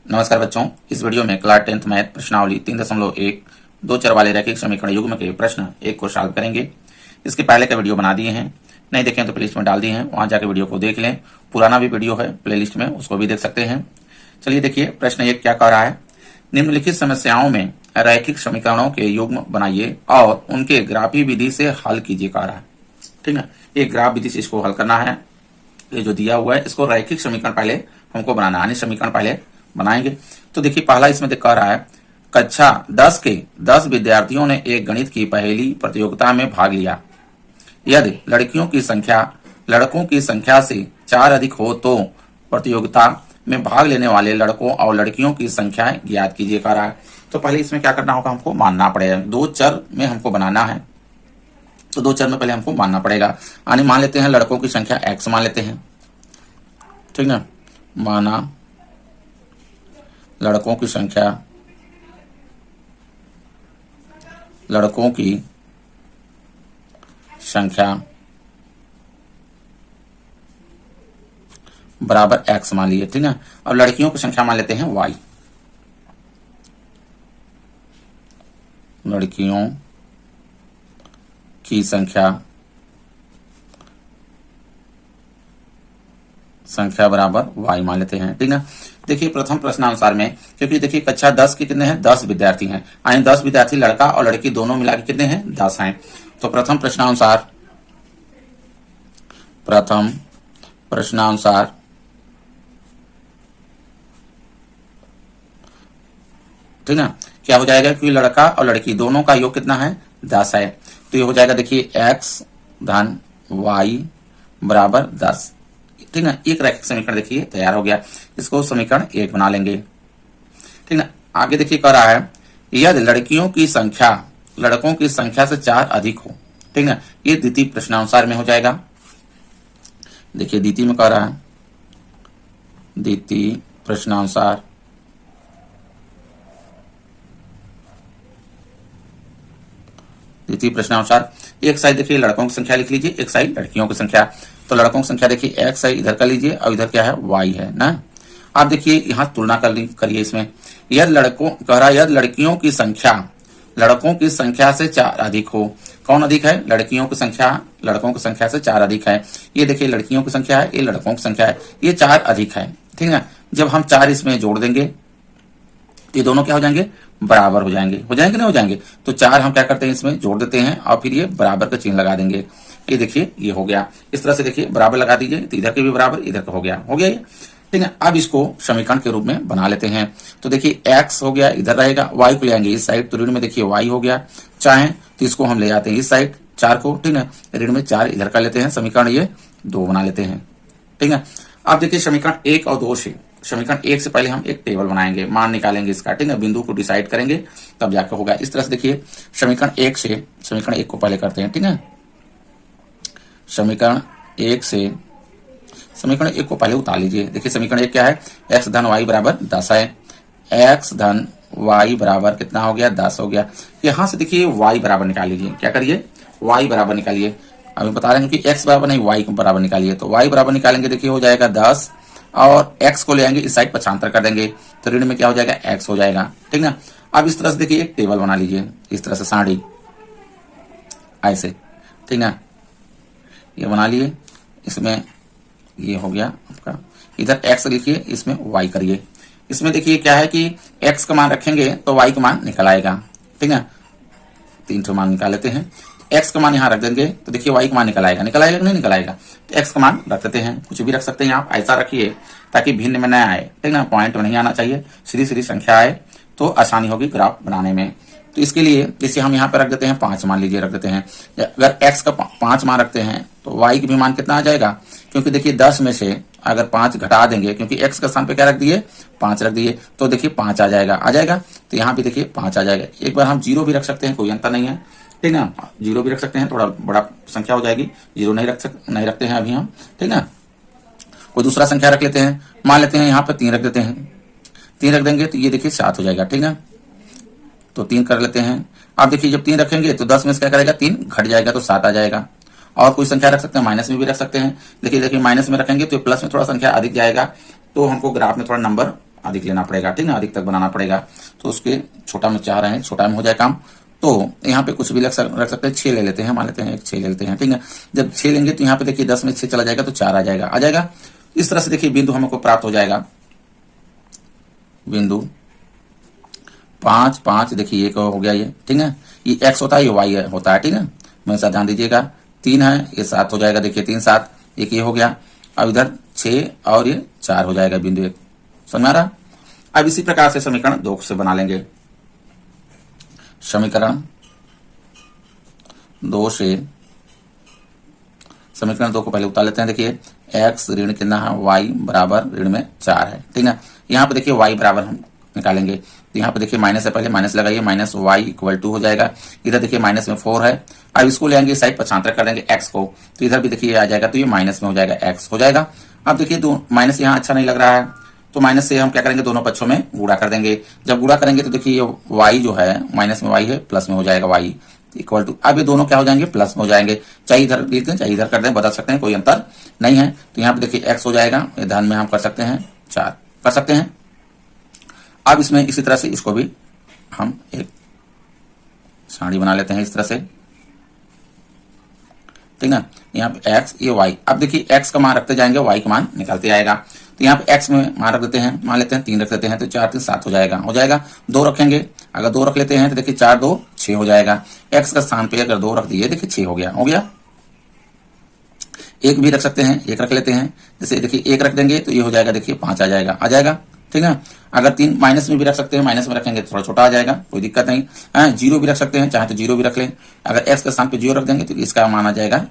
नमस्कार बच्चों, इस वीडियो में क्लास 10th मैथ प्रश्नावली 3.1 दो चर वाले रैखिक समीकरण युग्म के प्रश्न 1 को सॉल्व करेंगे। इसके पहले का वीडियो बना दिए हैं, नहीं देखें तो प्लेलिस्ट में डाल दिए हैं, वहां जाकर वीडियो को देख लें। पुराना भी वीडियो है प्लेलिस्ट में, उसको भी देख सकते हैं। चलिए देखिए प्रश्न 1 क्या कह रहा है। निम्नलिखित समस्याओं में रैखिक समीकरणों के युग्म बनाइए और उनके ग्राफी विधि से हल कीजिए कह रहा है। ठीक है, एक ग्राफ विधि से इसको हल करना है। ये जो दिया हुआ है इसको रैखिक समीकरण पहले हमको बनाना है, समीकरण पहले बनाएंगे। तो देखिए पहला इसमें कह रहा है कक्षा 10 के 10 विद्यार्थियों ने एक गणित की पहेली प्रतियोगिता में भाग लिया। यदि लड़कियों की संख्या लड़कों की संख्या से 4 अधिक हो तो प्रतियोगिता में भाग लेने वाले लड़कों और लड़कियों की संख्याएं ज्ञात कीजिए कह रहा है। तो पहले इसमें क्या करना होगा, हमको मानना पड़ेगा। दो चर में हमको बनाना है, तो दो चर में पहले हमको मानना पड़ेगा। यानी मान लेते हैं लड़कों की संख्या x मान लेते हैं, ठीक ना। माना लड़कों की संख्या बराबर x मान लिए, ठीक है। अब लड़कियों की संख्या मान लेते हैं y। लड़कियों की संख्या बराबर y मान लेते हैं, ठीक ना। देखिए प्रथम प्रश्नानुसार में, क्योंकि देखिए कक्षा 10 के कितने हैं, 10 विद्यार्थी हैं, यानी 10 विद्यार्थी लड़का और लड़की दोनों मिला के कितने हैं, 10 हैं। तो प्रथम प्रश्नानुसार ठीक ना, क्या हो जाएगा, क्योंकि लड़का और लड़की दोनों का योग कितना है, 10 है। तो ये हो जाएगा देखिए x धन y बराबर 10, ठीक ना। एक रैखिक समीकरण देखिए तैयार हो गया। इसको समीकरण 1 बना लेंगे, ठीक ना। आगे देखिए कह रहा है यदि लड़कियों की संख्या लड़कों की संख्या से 4 अधिक हो, ठीक ना। ये द्वितीय प्रश्नानुसार में हो जाएगा। देखिए द्वितीय में कह रहा है, द्वितीय प्रश्नानुसार एक साइड देखिए लड़कों की संख्या लिख लीजिए, एक साइड लड़कियों की संख्या। तो लड़कों की संख्या देखिए x है, इधर कर लीजिए, और इधर क्या है, y है ना। आप देखिए यहाँ तुलना करिए इसमें। यदि लड़कियों की संख्या लड़कों की संख्या से 4 अधिक हो, कौन अधिक है, लड़कियों की संख्या लड़कों की संख्या से 4 अधिक है। ये देखिए लड़कियों की संख्या है, ये लड़कों की संख्या है, ये 4 अधिक है, ठीक है। जब हम 4 इसमें जोड़ देंगे ये दोनों क्या हो जाएंगे, बराबर हो जाएंगे नहीं हो जाएंगे। तो 4 हम क्या करते हैं, इसमें जोड़ देते हैं और फिर ये बराबर का चिन्ह लगा देंगे। ये देखिए ये हो गया। इस तरह से देखिए बराबर लगा दीजिए, तो इधर के भी बराबर, इधर का हो गया ये, ठीक है। अब इसको समीकरण के रूप में बना लेते हैं। तो देखिए x हो गया, इधर रहेगा, y को ले आएंगे इस साइड, तो ऋण में देखिए y हो गया। चाहे तो इसको हम ले आते हैं इस साइड 4 को, ठीक है। ऋण में 4 इधर कर लेते हैं, समीकरण ये 2 बना लेते हैं, ठीक है। अब देखिए समीकरण 1 और 2 से, समीकरण 1 से पहले हम एक टेबल बनाएंगे, मान निकालेंगे इसका, ठीक है। बिंदु को डिसाइड करेंगे तब जाकर होगा। इस तरह से देखिए समीकरण 1 को पहले करते हैं, ठीक है। समीकरण 1 को पहले उतार लीजिए। देखिए समीकरण 1 क्या है, x धन y बराबर 10 है। x धन y बराबर कितना हो गया, 10 हो गया। यहां से देखिए y बराबर निकाल लीजिए, क्या करिए, y बराबर निकालिए। अभी बता रहे हैं कि x बराबर नहीं, y को बराबर निकालिए। तो y बराबर निकालेंगे, देखिए हो जाएगा 10, और x को ले आएंगे इस साइड, पक्षांतर कर देंगे, तो ऋण में क्या हो जाएगा, x हो जाएगा, ठीक ना। अब इस तरह से देखिए एक टेबल बना लीजिए, इस तरह से साड़ी ऐसे, ठीक ना। ये बना लिए, इसमें ये हो गया आपका, इधर x लिखिए, इसमें y करिए। इसमें देखिए क्या है कि x का मान रखेंगे तो y का मान निकल आएगा, ठीक है। 3 मान निकाल लेते हैं। x का मान यहाँ रख देंगे तो देखिए y का मान निकल आएगा कि नहीं निकल आएगा। तो x का मान रख देते हैं, कुछ भी रख सकते हैं आप, ऐसा रखिए ताकि भिन्न में न आए, ठीक ना। पॉइंट में नहीं आना चाहिए, सीधी संख्या आए तो आसानी होगी ग्राफ बनाने में। तो इसके लिए इसे हम यहाँ पे रख देते हैं 5 मान लीजिए, रख देते हैं। अगर x का 5 मान रखते हैं तो y की भी मान कितना आ जाएगा, क्योंकि देखिए 10 में से अगर 5 घटा देंगे, क्योंकि x का स्थान पे क्या रख दिए, 5 रख दिए, तो देखिए 5 आ जाएगा। तो यहाँ भी देखिए 5 आ जाएगा। एक बार हम 0 भी रख सकते हैं, कोई अंतर नहीं है, ठीक ना। 0 भी रख सकते हैं, थोड़ा बड़ा संख्या हो जाएगी। 0 नहीं रखते हैं अभी हम, ठीक ना। कोई दूसरा संख्या रख लेते हैं, मान लेते हैं यहाँ पे 3 रख देते हैं। 3 रख देंगे तो ये देखिए 7 हो जाएगा, ठीक है। तो 3 कर लेते हैं। आप देखिए जब 3 रखेंगे तो 10 में से क्या करेगा, 3 घट जाएगा तो 7 आ जाएगा। और कोई संख्या रख सकते हैं, माइनस में भी रख सकते हैं। देखिए माइनस में रखेंगे तो प्लस में थोड़ा संख्या अधिक जाएगा, तो हमको ग्राफ में थोड़ा नंबर अधिक लेना पड़ेगा, ठीक है, अधिक तक बनाना पड़ेगा। तो उसके छोटा में चाह रहे हैं, छोटा में हो जाए काम। तो यहाँ पे कुछ भी रख सकते हैं, 6 ले लेते हैं, मान लेते हैं 6 ले लेते हैं, ठीक है। जब 6 लेंगे तो यहाँ पे देखिए 10 में 6 चला जाएगा तो 4 आ जाएगा। इस तरह से देखिए बिंदु हमको प्राप्त हो जाएगा। बिंदु 5 5 देखिए एक हो गया ये, ठीक है। ये x होता है, ये y होता है, ठीक है। हमेशा ध्यान दीजिएगा। 3 है, ये 7 हो जाएगा, देखिए 3 7 एक ये हो गया। अब इधर 6 और ये 4 हो जाएगा बिंदु 1। समझ में आ रहा? अब इसी प्रकार से समीकरण 2 से बना लेंगे। समीकरण 2 से समीकरण 2 को पहले उतार लेते हैं। देखिए x ऋण कितना है, y बराबर ऋण में 4 है, ठीक है। यहाँ पे देखिए y बराबर हम निकालेंगे, तो यहाँ पे देखिए माइनस है, पहले माइनस लगाइए, माइनस y इक्वल टू हो जाएगा। इधर देखिए माइनस में 4 है। अब इसको ले आएंगे साइड, पक्षांतर कर देंगे x को, तो इधर भी देखिए आ जाएगा, तो ये माइनस में हो जाएगा, x हो जाएगा। अब देखिए माइनस यहाँ अच्छा नहीं लग रहा है, तो माइनस से हम क्या करेंगे, दोनों पक्षों में गुणा कर देंगे। जब गुणा करेंगे तो देखिए ये y जो है माइनस में y है, प्लस में हो जाएगा y इक्वल टू, अब ये दोनों क्या हो जाएंगे, प्लस में हो जाएंगे। चाहे इधर लिख दें चाहे इधर कर दें, बदल सकते हैं, कोई अंतर नहीं है। तो यहाँ पे देखिए x हो जाएगा, ये ध्यान में हम कर सकते हैं 4 कर सकते हैं। अब इसमें इसी तरह से इसको भी हम एक सारणी बना लेते हैं इस तरह से, ठीक है। यहाँ पे x ये y, अब देखिए x का मान रखते जाएंगे, y का मान निकलते आएगा। तो यहाँ पे x में मान रख देते हैं, मान लेते हैं 3 रख देते हैं, तो 4 3 7 हो जाएगा। 2 रखेंगे, अगर 2 रख लेते हैं तो देखिए 4 2 6 हो जाएगा। x का स्थान पे अगर 2 रख दिए, देखिए 6 हो गया। 1 भी रख सकते हैं, 1 रख लेते हैं, जैसे देखिए 1 रख देंगे तो ये हो जाएगा, देखिए 5 आ जाएगा, ठीक है। अगर 3 माइनस में भी रख सकते हैं, माइनस में रखेंगे तो थोड़ा छोटा आ जाएगा, कोई दिक्कत नहीं है। 0 भी रख सकते हैं, चाहे तो 0 भी रख लें। अगर x के स्थान पे 0 रख देंगे तो इसका मान आ जाएगा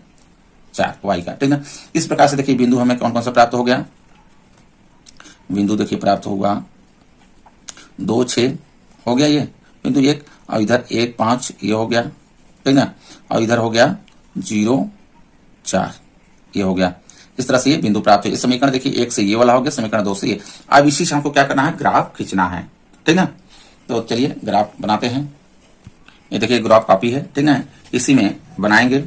4 y का, ठीक है। इस प्रकार से देखिए बिंदु हमें कौन कौन सा प्राप्त हो गया। बिंदु देखिए प्राप्त होगा 2 6 हो गया ये बिंदु 1, और इधर 1 5 ये हो गया, ठीक है। और इधर हो गया 0 4 ये हो गया। इस तरह से ये बिंदु प्राप्त है। इस समीकरण देखिए 1 से ये वाला हो गया, समीकरण 2 से ये। अब इसी से हमको क्या करना है, ग्राफ खींचना है, ठीक है। तो चलिए ग्राफ बनाते हैं। ये देखिए ग्राफ कॉपी है, ठीक है, इसी में बनाएंगे।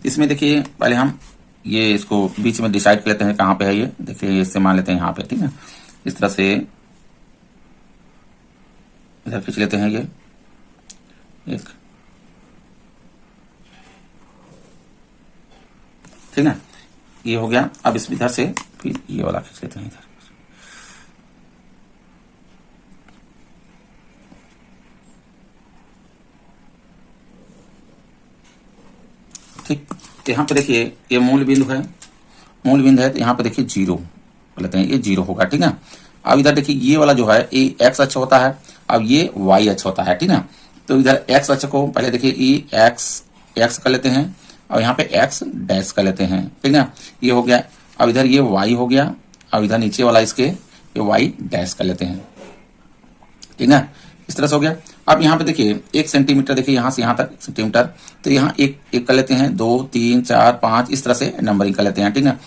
इसमें देखिए पहले हम ये इसको बीच में डिसाइड कर लेते हैं कहाँ पे है ये, देखिए इससे मान लेते हैं यहाँ पे, ठीक है। इस तरह से इधर खींच लेते हैं ये एक, ठीक है, ये हो गया। अब इस इधर से फिर ये वाला खींच लेते हैं इधर, ठीक। यहाँ पे देखिए ये मूल बिंदु है, तो यहाँ पे देखिए 0 लेते हैं, ये 0 होगा, ठीक है। अब इधर देखिए ये वाला जो है ये x अक्ष होता है, अब ये y अक्ष होता है, ठीक है। तो इधर x अक्ष को पहले देखिए ये x कर लेते हैं, और यहाँ पे x डैश कर लेते हैं, ठीक है, ये हो गया। अब इधर ये y हो गया, अब इधर नीचे वाला इसके ये y डैश कर लेते हैं, ठीक है। इस तरह से हो गया। अब यहाँ पे देखिए 1 सेंटीमीटर, देखिए यहाँ से यहाँ तक सेंटीमीटर, तो यहाँ एक कर लेते हैं, 2 3 4 5 इस तरह से नंबरिंग कर लेते हैं, ठीक है।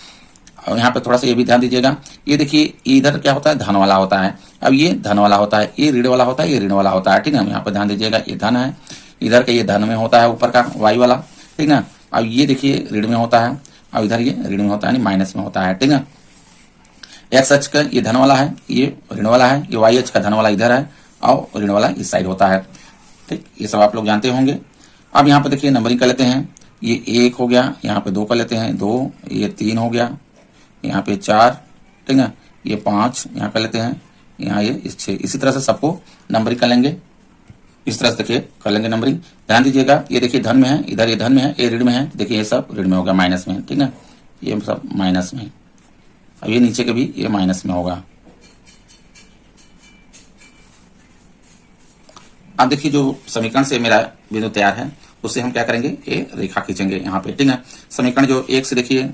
और यहाँ पे थोड़ा सा ये भी ध्यान दीजिएगा, ये देखिए इधर क्या होता है, धन वाला होता है, अब ये धन वाला होता है, ये ऋण वाला होता है, ये ऋण वाला होता है, ठीक है। यहाँ पे ध्यान दीजिएगा, ये धन है, इधर का ये धन में होता है, ऊपर का y वाला, ठीक है। अब ये देखिए ऋण में होता है, और इधर ये ऋण में होता है, माइनस में होता है, ठीक है। x अक्ष का ये धन वाला है, ये ऋण वाला है, ये y अक्ष का धन वाला इधर है, और ऋण वाला इस साइड होता है, ठीक। ये सब आप लोग जानते होंगे। अब यहाँ पे देखिए नंबरिंग कर लेते हैं, ये 1 हो गया, यहाँ पे 2 कर लेते हैं, 2, ये 3 हो गया, यहाँ पे 4, ठीक है, ये 5 यहाँ कर लेते हैं, यहाँ ये 6, इसी तरह से सबको नंबरिंग कर लेंगे। इस तरह से देखिए कर लेंगे नंबरिंग। ध्यान दीजिएगा, ये देखिए धन में है, इधर ये धन में है, ये ऋण में है, देखिए ये सब ऋण में होगा, माइनस में, ठीक है, ये सब माइनस में। अब ये नीचे के भी ये माइनस में होगा। अब देखिए जो समीकरण से मेरा बिंदु तैयार है, उससे हम क्या करेंगे, ये रेखा खींचेंगे यहाँ पे, ठीक है। समीकरण जो 1 से देखिए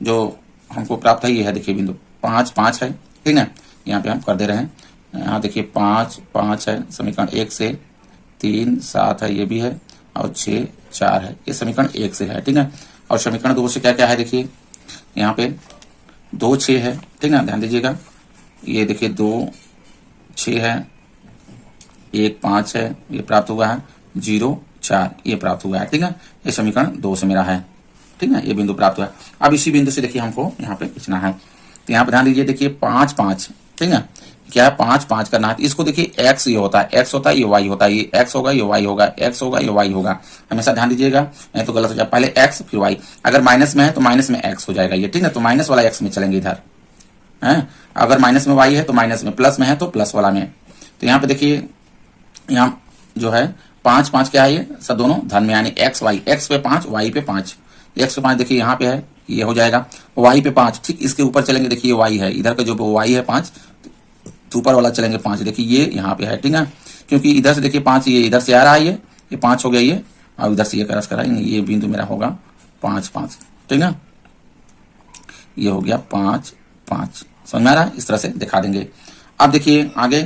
जो हमको प्राप्त है, ये है देखिए बिंदु 5 5 है, ठीक है। यहाँ पे हम कर दे रहे हैं, यहाँ देखिए 5 5 है, समीकरण 1 से 3 7 है, ये भी है, और 6 4 है, ये समीकरण 1 से है, ठीक है। और समीकरण 2 से क्या क्या है, देखिए यहाँ पे 2 6 है, ठीक है, ध्यान दीजिएगा, ये देखिए 2 6 है, 1 5 है, ये प्राप्त हुआ है, 0 4 ये प्राप्त हुआ है, ठीक है। ये समीकरण 2 से मेरा है, ठीक है, ये बिंदु प्राप्त हुआ है। अब इसी बिंदु से देखिए हमको यहाँ पे खींचना है, तो यहाँ पे ध्यान दीजिए, देखिए 5 5, ठीक है, क्या है 5 5 करना है। तो इसको देखिए x ये होता है, x होता है, ये y होता है, ये x होगा, ये y होगा, x होगा, ये y होगा। हमेशा ध्यान दीजिएगा, नहीं तो गलत हो जाए। पहले x फिर y, अगर माइनस में है तो माइनस में x हो जाएगा ये, ठीक है। तो माइनस वाला x में चलेंगे इधर है, अगर माइनस में y है तो माइनस में, प्लस में है तो प्लस वाला में। तो यहाँ पे देखिए, यहाँ जो है 5 5 क्या है, ये सब दोनों धन में, यानी x y, x पे 5 y पे 5, x पे 5 देखिए यहाँ पे है, ये हो जाएगा y पे 5, ठीक। इसके ऊपर चलेंगे, देखिए y है, इधर का जो y है 5, तो ऊपर वाला चलेंगे 5, देखिए ये यहाँ पे है, ठीक है। क्योंकि इधर से देखिए 5, ये इधर से आ रहा है, ये 5 हो गया ये, और इधर से ये क्रॉस करा, ये बिंदु मेरा होगा 5 5, ठीक है। ये हो गया 5 5, समझ में आ रहा है, इस तरह से दिखा देंगे। अब देखिए आगे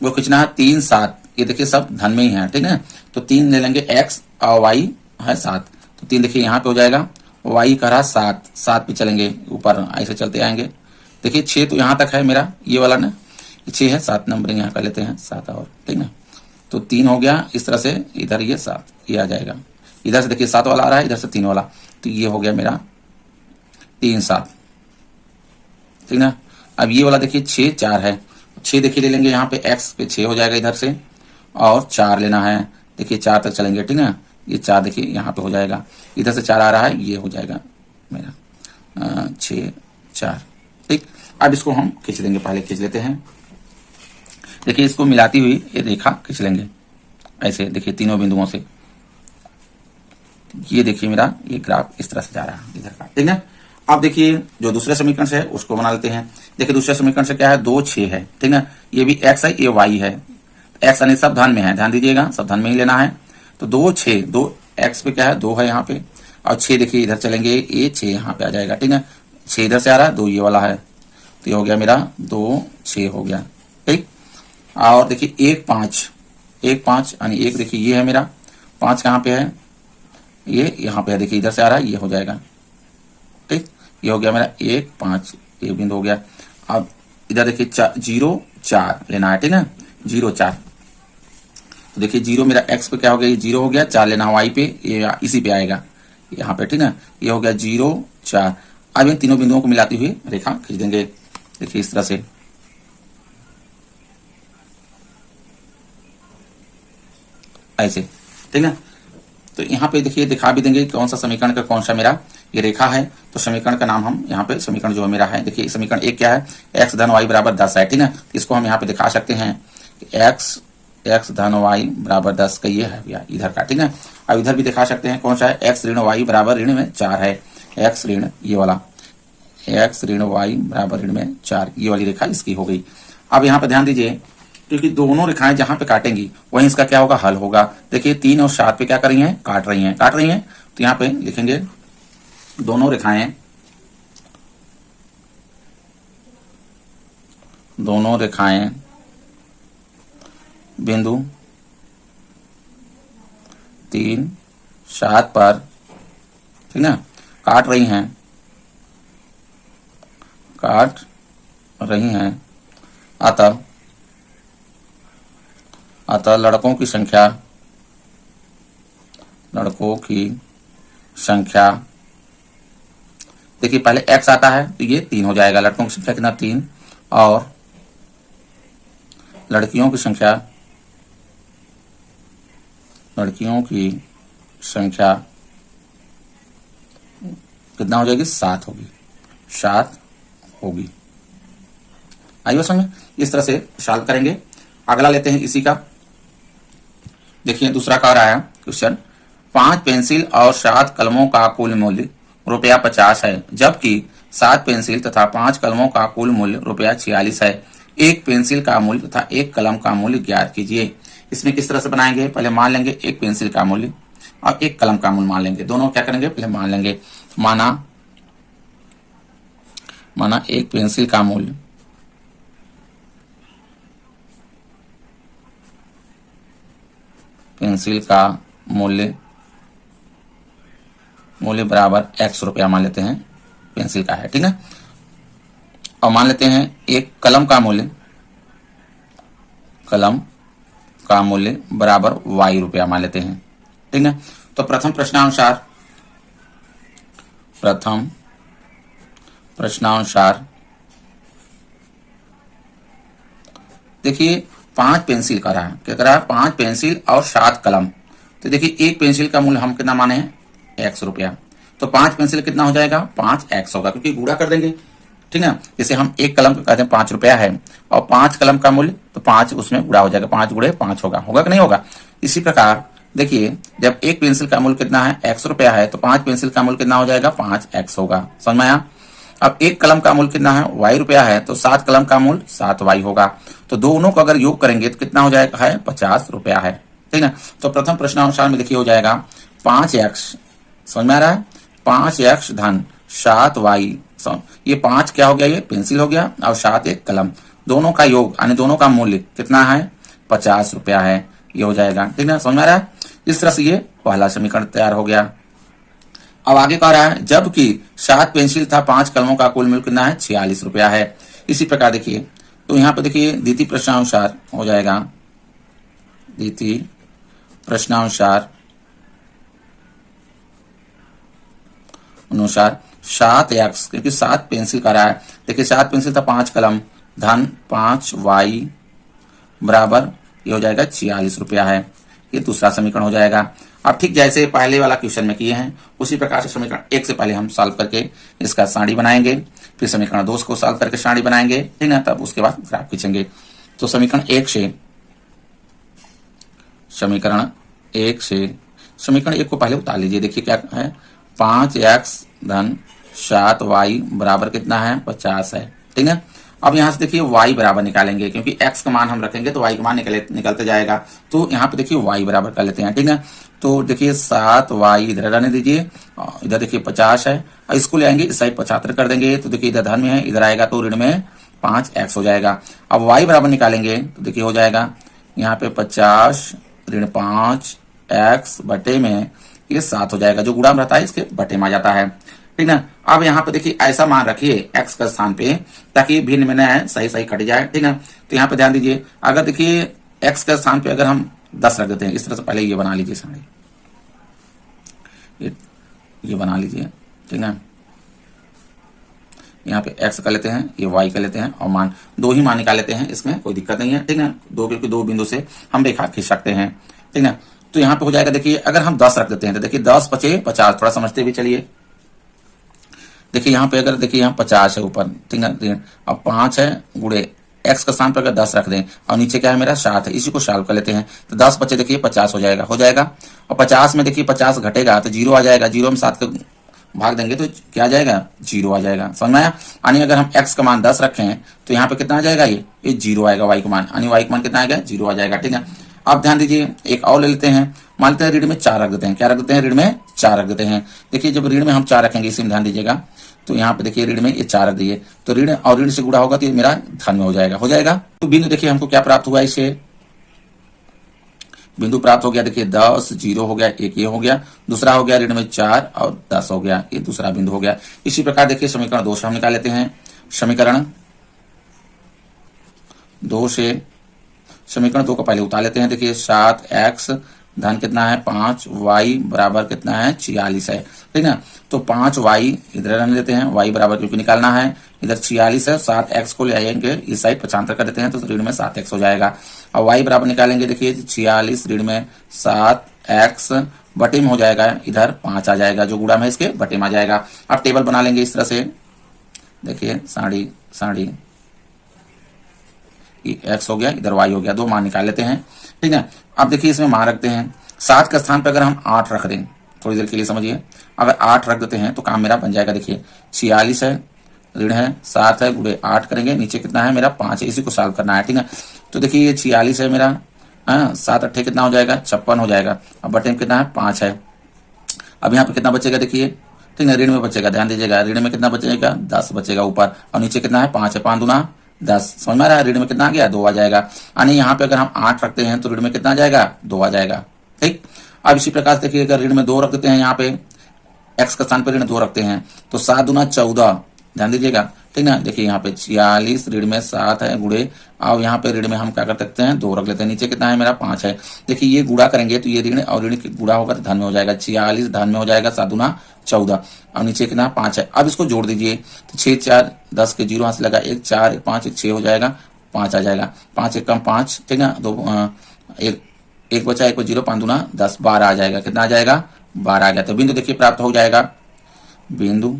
वो खींचना है 3 7, ये देखिए सब धन में ही है, ठीक है। तो 3 ले लेंगे, x और y है 7, तो 3 देखिए यहाँ पे हो जाएगा, y का रहा 7, 7 पे चलेंगे ऊपर, ऐसे चलते आएंगे। देखिए 6 तो यहाँ तक है मेरा, ये वाला ना 6 है, 7 नंबर यहाँ कर लेते हैं 7 और, ठीक है। तो 3 हो गया, इस तरह से इधर ये 7 ये आ जाएगा, इधर से देखिए 7 वाला आ रहा है, इधर से 3 वाला, तो ये हो गया मेरा 3 7, ठीक ना। अब ये वाला देखिए 6 4 है, 6 देखिए ले लेंगे यहाँ पे, x पे 6 हो जाएगा इधर से, और 4 लेना है, देखिए 4 तक चलेंगे, ठीक है। ये 4 देखिए यहाँ पे हो जाएगा, इधर से 4 आ रहा है, ये हो जाएगा मेरा 6 4, ठीक। अब इसको हम खींच देंगे, पहले खींच लेते हैं। देखिए इसको मिलाती हुई ये रेखा खींच लेंगे ऐसे, देखिए तीनों बिंदुओं से, ये देखिए मेरा ये ग्राफ इस तरह से जा रहा है इधर का, ठीक है। अब देखिए जो दूसरे समीकरण से है उसको बना लेते हैं। देखिए दूसरे समीकरण से क्या है, 2 6 है, ठीक है। ये भी x है, ये y है, x यानी सब धन में है, ध्यान दीजिएगा, सब धन में ही लेना है। तो 2 6, 2 x पे क्या है 2 है यहाँ पे, और 6 देखिए इधर चलेंगे, ये 6 यहाँ पे आ जाएगा, ठीक है। 6 इधर से आ रहा है, 2 ये वाला है, तो ये हो गया मेरा 2 6 हो गया, ठीक। और देखिए 1 5, 1 5 यानी 1 देखिए ये है मेरा, 5 कहाँ पे है, ये यहाँ पे है, देखिए इधर से आ रहा है, ये हो जाएगा, ठीक। ये हो गया मेरा 1 5, ये बिंदु हो गया। अब इधर देखिए 0 4 लेना है, ठीक है, 0 4। तो देखिए 0 मेरा x पे क्या हो गया, ये 0 हो गया, 4 लेना y पे, ये इसी पे आएगा यहाँ पे, ठीक है। ये हो गया 0 4। अब इन तीनों बिंदुओं को मिलाते हुए रेखा खींच देंगे, देखिए इस तरह से, ऐसे, ठीक है। तो यहाँ पे देखिए दिखा भी देंगे कौन सा समीकरण का कौन सा मेरा ये रेखा है। तो समीकरण का नाम हम यहाँ पे, समीकरण जो मेरा है, देखिए समीकरण 1 क्या है, x धन y बराबर 10 है, ठीक है। इसको हम यहाँ पे दिखा सकते हैं कि x धन y बराबर 10 का ये है भैया इधर का, ठीक है। अब इधर भी दिखा सकते हैं कौन सा है, x ऋण y बराबर ऋण में 4 है, x ऋण ये वाला, x ऋण y बराबर ऋण में 4, ये वाली रेखा इसकी हो गई। अब यहाँ पे ध्यान दीजिए, क्योंकि दोनों रेखाएं जहां पे काटेंगी वहीं इसका क्या होगा, हल होगा। देखिए 3 और 7 पे क्या कर रही हैं, काट रही हैं, तो यहाँ पे लिखेंगे दोनों रेखाएं बिंदु 3 7 पर, ठीक है, काट रही हैं, अतः लड़कों की संख्या, देखिए पहले x आता है तो ये 3 हो जाएगा, लड़कों की संख्या कितना 3, और लड़कियों की संख्या कितना हो जाएगी, 7 होगी। आइए समझ, इस तरह से सॉल्व करेंगे। अगला लेते हैं इसी का, देखिए दूसरा कह रहा है क्वेश्चन, 5 पेंसिल और 7 कलमों का कुल मूल्य ₹50 है, जबकि 7 पेंसिल तथा 5 कलमों का कुल मूल्य ₹46 है। एक पेंसिल का मूल्य तथा एक कलम का मूल्य ज्ञात कीजिए। इसमें किस तरह से बनाएंगे, पहले मान लेंगे एक पेंसिल का मूल्य और एक कलम का मूल्य मान लेंगे, दोनों क्या करेंगे पहले मान लेंगे। माना एक पेंसिल का मूल्य मूल्य बराबर x रुपया मान लेते हैं, पेंसिल का है, ठीक है। और मान लेते हैं एक कलम का मूल्य बराबर y रुपया मान लेते हैं, ठीक है। तो प्रथम प्रश्नानुसार देखिए 5 पेंसिल का रहा है, क्या करा है, 5 पेंसिल और 7 कलम। तो देखिए एक पेंसिल का मूल्य हम कितना माने हैं, ₹100। तो 5 पेंसिल कितना हो जाएगा, 5x होगा, क्योंकि गुणा कर देंगे, ठीक है। जैसे हम एक कलम का कहते हैं ₹5 है, और 5 कलम का मूल्य, तो 5 उसमें गुणा हो जाएगा, 5 गुणे 5 होगा, होगा कि नहीं होगा। इसी प्रकार देखिए जब एक पेंसिल का मूल्य कितना है, ₹100 है, तो 5 पेंसिल का मूल्य कितना हो जाएगा, 5x होगा, समझ में आया। अब एक कलम का मूल्य कितना है, ₹Y है, तो 7 कलम का मूल्य 7Y होगा। तो दोनों को अगर योग करेंगे तो कितना हो जाएगा, है ₹50 है, ठीक है। तो प्रथम प्रश्नानुसार में देखिए हो जाएगा 5x, समझ में आ रहा है, 5x धन 7Y, ये 5 क्या हो गया, ये पेंसिल हो गया, और 7 एक कलम, दोनों का योग यानी दोनों का मूल्य कितना है, ₹50 है, ये हो जाएगा, ठीक है, समझ में आ रहा है। इस तरह से ये पहला समीकरण तैयार हो गया। अब आगे कह रहा है जबकि 7 पेंसिल था, 5 कलमों का कुल मूल्य कितना है, ₹46 है। इसी प्रकार देखिए, तो यहाँ पे देखिए द्वितीय प्रश्नानुसार हो जाएगा, द्वितीय प्रश्नानुसार अनुसार 7x, क्योंकि 7 पेंसिल का रहा है, देखिए 7 पेंसिल था, 5 कलम धन 5y बराबर, ये हो जाएगा ₹46 है। ये दूसरा समीकरण हो जाएगा। अब ठीक जैसे पहले वाला क्वेश्चन में किए हैं उसी प्रकार से समीकरण 1 से पहले हम सॉल्व करके इसका सारणी बनाएंगे, फिर समीकरण 2 को सॉल्व करके सारणी बनाएंगे, ठीक है, तब उसके बाद ग्राफ खींचेंगे। तो समीकरण 1 से समीकरण 1 को पहले उतार लीजिए। देखिए क्या है, 5x धन 7y बराबर कितना है, 50 है, ठीक है। अब यहाँ से देखिए y बराबर निकालेंगे, क्योंकि x का मान हम रखेंगे तो y का मान निकलते जाएगा। तो यहाँ पे देखिए y बराबर कर लेते हैं, ठीक है। तो देखिए 7y इधर रहने दीजिए, इधर देखिए 50 है, और इसको ले आएंगे इस साइड 75 कर देंगे, तो देखिए इधर धन में है, इधर आएगा तो ऋण में 5x हो जाएगा। अब y बराबर निकालेंगे तो देखिए हो जाएगा यहाँ पे 50 ऋण 5x बटे में ये 7 हो जाएगा, जो गुणा में रहता है इसके बटे में आ जाता है, ठीक है। अब यहाँ पे देखिए ऐसा मान रखिए x का स्थान पे, ताकि भिन्न में न है, सही सही कट जाए, ठीक है। तो यहाँ पे ध्यान दीजिए, अगर देखिए x का स्थान पे अगर हम 10 रख देते हैं, इस तरह से पहले ये बना लीजिए सारे, ये बना लीजिए, ठीक है। यहाँ पे x कर लेते हैं, ये y कर लेते हैं, और मान 2 ही मान निकाल लेते हैं, इसमें कोई दिक्कत नहीं है, ठीक है। 2 क्योंकि 2 बिंदु से हम रेखा खींच सकते हैं, ठीक है। तो यहाँ पे हो जाएगा, देखिए अगर हम 10 रख देते हैं तो देखिए 10 पचे 50, थोड़ा समझते भी चलिए। देखिए यहाँ पे अगर देखिए यहाँ 50 है ऊपर, ठीक है, अब 5 है गुणे x का स्थान पर अगर 10 रख दें, और नीचे क्या है मेरा 7 है, इसी को सॉल्व कर लेते हैं। तो 10 बचे देखिए 50 हो जाएगा, और 50 में देखिए 50 घटेगा तो 0 आ जाएगा, 0 में 7 को भाग देंगे तो क्या आ जाएगा, 0 आ जाएगा, समझ में आया। यानी अगर हम x का मान 10 रखें तो यहाँ पे कितना आ जाएगा, ये 0 आएगा, y का मान, यानी y का मान कितना आएगा, 0 आ जाएगा, ठीक है। अब ध्यान दीजिए एक और ले लेते हैं, मान लेते हैं ऋण में 4 रख देते हैं, क्या रख देते हैं, ऋण में 4 रख देते हैं। देखिए जब ऋण में हम 4 रखेंगे, इसी में ध्यान दीजिएगा, तो यहाँ पे देखिए ऋण में ये 4 रख दिए, तो ऋण और ऋण से गुणा होगा तो ये मेरा धन में हो जाएगा। तो बिंदु देखिए हमको क्या प्राप्त हुआ, इससे बिंदु प्राप्त हो गया, देखिए 10 0 हो गया, एक ये हो गया, दूसरा हो गया ऋण में 4 और 10 हो गया, ये दूसरा बिंदु हो गया। इसी प्रकार देखिए समीकरण 2 से हम निकाल लेते हैं, समीकरण 2 को पहले उतार लेते हैं। देखिए 7x धन कितना है, 5y बराबर कितना है, 46 है, ठीक है। तो 5y इधर रहने देते हैं, y बराबर क्योंकि निकालना है, इधर 46 है, 7x को ले आएंगे इस साइड 75 कर देते हैं, तो ऋण में 7x हो जाएगा। और y बराबर निकालेंगे, देखिए 46 ऋण में 7x बटे में हो जाएगा, इधर 5 आ जाएगा, जो गुणा में इसके बटे में आ जाएगा। अब टेबल बना लेंगे इस तरह से, देखिए साड़ी x हो गया, इधर y हो गया, 2 मान निकाल लेते हैं, ठीक है। अब देखिए इसमें मान रखते हैं, 7 के स्थान पर अगर हम 8 रख दें, थोड़ी देर के लिए समझिए, अगर 8 रख देते हैं तो काम मेरा बन जाएगा। देखिए 46 है, ऋण है 7 है, गुणे 8 करेंगे, नीचे कितना है मेरा 5 है, इसी को सॉल्व करना है, ठीक है। तो देखिए ये 46 है मेरा, 7 8 कितना हो जाएगा, 56 हो जाएगा। अब बटे में कितना है, 5 है। अब यहाँ पे कितना बचेगा, देखिए ठीक है, ऋण में बचेगा, ध्यान दीजिएगा, ऋण में कितना बचेगा, 10 बचेगा ऊपर, और नीचे कितना है 5 है, 5 दूना 10, समझ में आ रहा है। ऋण में कितना आ गया, 2 आ जाएगा, यानी यहाँ पे अगर हम 8 रखते हैं तो ऋण में कितना आ जाएगा, 2 आ जाएगा, ठीक। अब इसी प्रकार से देखिए अगर ऋण में 2 रख देते हैं, यहाँ पे x का स्थान पर ऋण 2 रखते हैं तो 7 दूना 14, ध्यान दीजिएगा, ठीक ना। देखिए यहाँ पे 46 ऋण में 7 है गुणे, और यहाँ पे ऋण में हम क्या कर सकते हैं, 2 रख लेते हैं, नीचे कितना है मेरा 5 है। देखिए ये गुणा करेंगे तो ये ऋण और ऋण गुणा होगा तो धन में हो जाएगा, 46 धन में हो जाएगा, 7 दूना 14, और नीचे कितना 5 है। अब इसको जोड़ दीजिए तो 6 4 10 के 0 हाथ से लगा, 1 4 1 5 1 6 हो जाएगा, 5 आ जाएगा, 5 एक कम 5, ठीक है, दो एक बचा, एक 0, 5 दूना 10, 12 आ जाएगा। कितना आ जाएगा? 12 आ गया। तो बिंदु देखिए प्राप्त हो जाएगा, बिंदु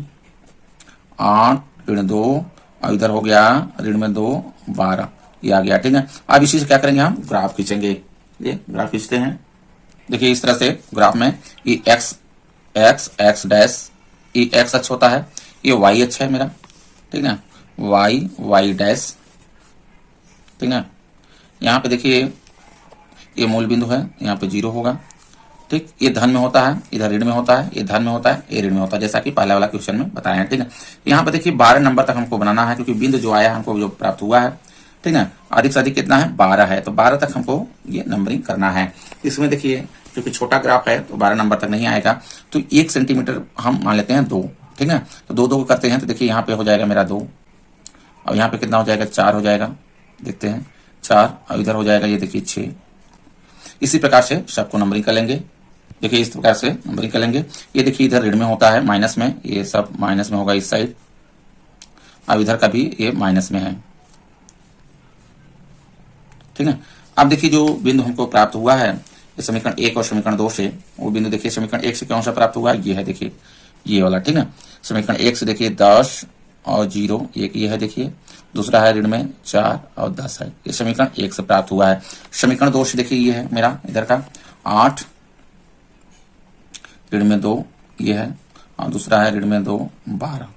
8 ऋण 2 और इधर हो गया ऋण में 2, 12, ये आ गया, ठीक है। अब इसी से क्या करेंगे, हम ग्राफ खींचेंगे। ये ग्राफ खींचते हैं। देखिए इस तरह से ग्राफ में ये एक्स डैश, ये एक्स अक्ष होता है, ये वाई अक्ष है मेरा, ठीक है, वाई डैश, ठीक है। यहाँ पे देखिए ये मूल बिंदु है, यहाँ पे 0 होगा, ठीक। ये धन में होता है, इधर ऋण में होता है, ये धन में होता है, ये ऋण में होता है, जैसा कि पहले वाला क्वेश्चन में बताया है, ठीक है। यहाँ पे देखिए 12 नंबर तक हमको बनाना है, क्योंकि बिंदु जो आया हमको जो प्राप्त हुआ है, ठीक है, अधिक से अधिक कितना है? 12 है, तो 12 तक हमको ये नंबरिंग करना है। इसमें देखिए क्योंकि छोटा ग्राफ है तो 12 नंबर तक नहीं आएगा, तो 1 सेंटीमीटर हम मान लेते हैं 2, ठीक है। तो 2 करते हैं, तो देखिए यहाँ पे हो जाएगा मेरा 2, और यहाँ पे कितना हो जाएगा? 4 हो जाएगा, देखते हैं 4, और इधर हो जाएगा ये देखिए 6। इसी प्रकार से सबको नंबरिंग कर लेंगे। देखिए इस प्रकार से नंबरिंग कर लेंगे। ये देखिए इधर ऋण में होता है, माइनस में, ये सब माइनस में होगा इस साइड, अब इधर का भी ये माइनस में है, ठीक है। अब देखिए जो बिंदु हमको प्राप्त हुआ है समीकरण 1 और समीकरण 2 से, वो बिंदु देखिए समीकरण 1 से कौन सा प्राप्त हुआ है? ये है, देखिए ये वाला, ठीक है। समीकरण 1 से देखिए 10 और 0, एक ये है, देखिए दूसरा है ऋण में 4 और 10 है, ये समीकरण 1 से प्राप्त हुआ है। समीकरण 2 से देखिए ये है मेरा इधर का 8 ऋण में 2, ये है, और दूसरा है ऋण में 2, 12,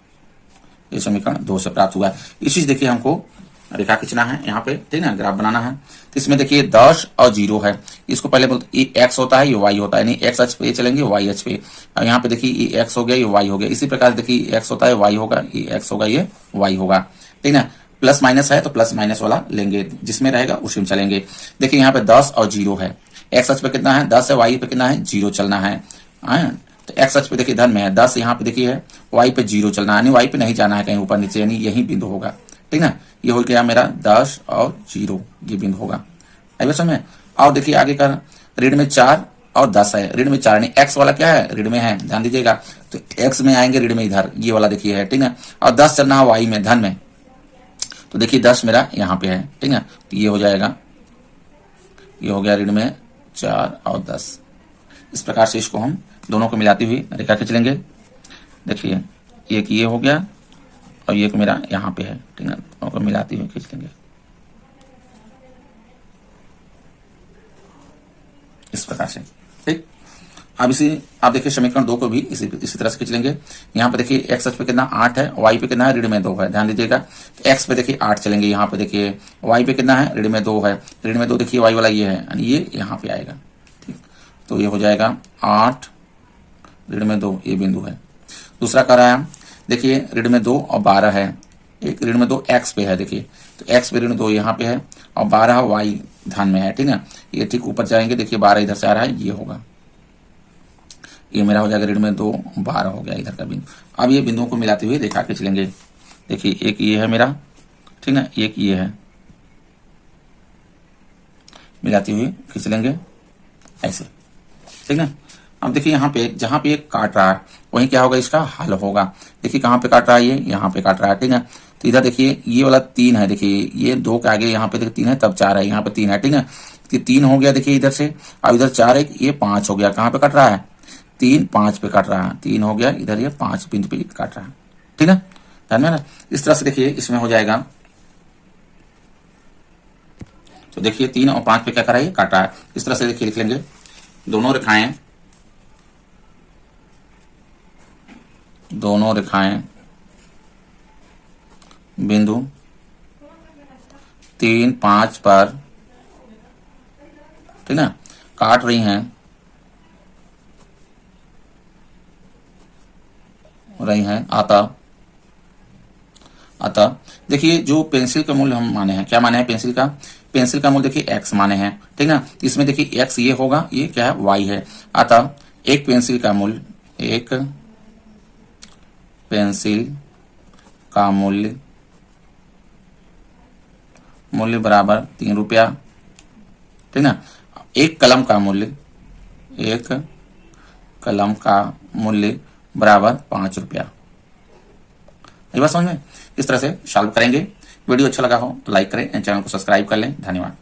ये समीकरण 2 से प्राप्त हुआ है। इसी से देखिए हमको रेखा खींचना है यहाँ पे, ठीक है, ग्राफ बनाना है। तो इसमें देखिए 10 और 0 है, इसको पहले बोलते ये एक्स होता है, ये वाई होता है, नहीं एक्स अक्ष पे चलेंगे, वाई अक्ष पे। और यहाँ पे देखिए ये एक्स हो गया, ये वाई हो गया। इसी प्रकार देखिए एक्स होता है, वाई होगा, ये एक्स होगा, ये वाई होगा, ठीक है। प्लस माइनस है तो प्लस माइनस वाला लेंगे, जिसमें रहेगा उसी में चलेंगे। देखिए यहाँ पे 10 और 0 है, एक्स अक्ष पे कितना है? 10 है, वाई पे कितना है? 0 चलना है। तो एक्स अक्ष पे देखिए धन में है 10, यहाँ पे देखिए है, वाई पे 0 चलना है, यानी वाई पे नहीं जाना है कहीं ऊपर नीचे, यानी यही बिंदु होगा, ठीक ना। ये हो गया मेरा 10 और 0, ये बिंदु होगा। आई समझ में? और देखिए आगे का ऋण में 4 और 10 है, ऋण में 4 नहीं, एक्स वाला क्या है? ऋण में है, ध्यान दीजिएगा। तो एक्स में आएंगे ऋण में इधर, ये वाला देखिए है, ठीक है। और 10 चलना है वाई में, धन में, तो देखिए 10 मेरा यहाँ पे है, ठीक है। तो ये हो जाएगा, ये हो गया ऋण में 4 और 10। इस प्रकार से इसको हम दोनों को मिलाती हुई रेखा खींच लेंगे। देखिए एक ये हो गया और एक मेरा यहाँ पे है, ठीक है, दोनों को मिलाती हुई खींच लेंगे इस प्रकार से, ठीक। अब इसी आप देखिए समीकरण 2 को भी इसी तरह से खींच लेंगे। यहाँ पे देखिए एक्स अक्ष पे कितना 8 है, वाई पे कितना है? ऋण में 2 है, ध्यान दीजिएगा। तो एक्स पे देखिए 8 चलेंगे, यहाँ पे देखिए वाई पे कितना है? ऋण में 2 है, ऋण में 2 देखिए वाई वाला ये है, यानी ये यहाँ पे आएगा, ठीक। तो ये हो जाएगा 8 ऋण में 2, ये बिंदु है। दूसरा कह रहा है देखिए ऋण में 2 और 12 है, एक ऋण में 2 एक्स पे है, देखिए तो एक्स पे ऋण 2 यहाँ पे है और 12 वाई धन में है, ठीक है। ये ठीक ऊपर जाएंगे, देखिए 12 इधर से आ रहा है, ये होगा, ये मेरा हो जाएगा ऋण में 2, 12 हो गया इधर का बिंदु। अब ये बिंदुओं को मिलाते हुए रेखा खींच लेंगे। देखिए एक ये है मेरा, ठीक है, एक ये है, मिलाते हुए खींच लेंगे ऐसे, ठीक है। अब देखिए यहाँ पे जहां पे एक काट रहा है वहीं क्या होगा? इसका हल होगा। देखिए कहाँ पे काट रहा है? ये यहाँ पे काट रहा है, ठीक है। तो इधर देखिए ये वाला 3 है, देखिए ये 2 के आगे यहाँ पे देखिए 3 है, तब 4 है, यहाँ पे 3 है, ठीक है। तो 3 हो गया देखिए इधर से, अब इधर 4 है, ये 5 हो गया। कहाँ पे काट रहा है? 3, 5 पे काट रहा है, 3 हो गया इधर, ये 5 बिंदु पे काट रहा है, ठीक है, ध्यान में ना। इस तरह से देखिए इसमें हो जाएगा, तो देखिए 3 और 5 पे क्या कर रहा है? ये काट रहा है। इस तरह से देखिए लिख लेंगे दोनों रेखाएं बिंदु 3, 5 पर, ठीक है, काट रही हैं अतः देखिए जो पेंसिल का मूल्य हम माने हैं, क्या माने हैं पेंसिल का मूल्य देखिए x माने हैं, ठीक है। इसमें देखिए x ये होगा, ये क्या है? y है। अतः एक पेंसिल का मूल्य बराबर 3 रुपया, ठीक है। एक कलम का मूल्य बराबर 5 रुपया। ये बात समझ में? इस तरह से सॉल्व करेंगे। वीडियो अच्छा लगा हो तो लाइक करें, चैनल को सब्सक्राइब कर लें। धन्यवाद।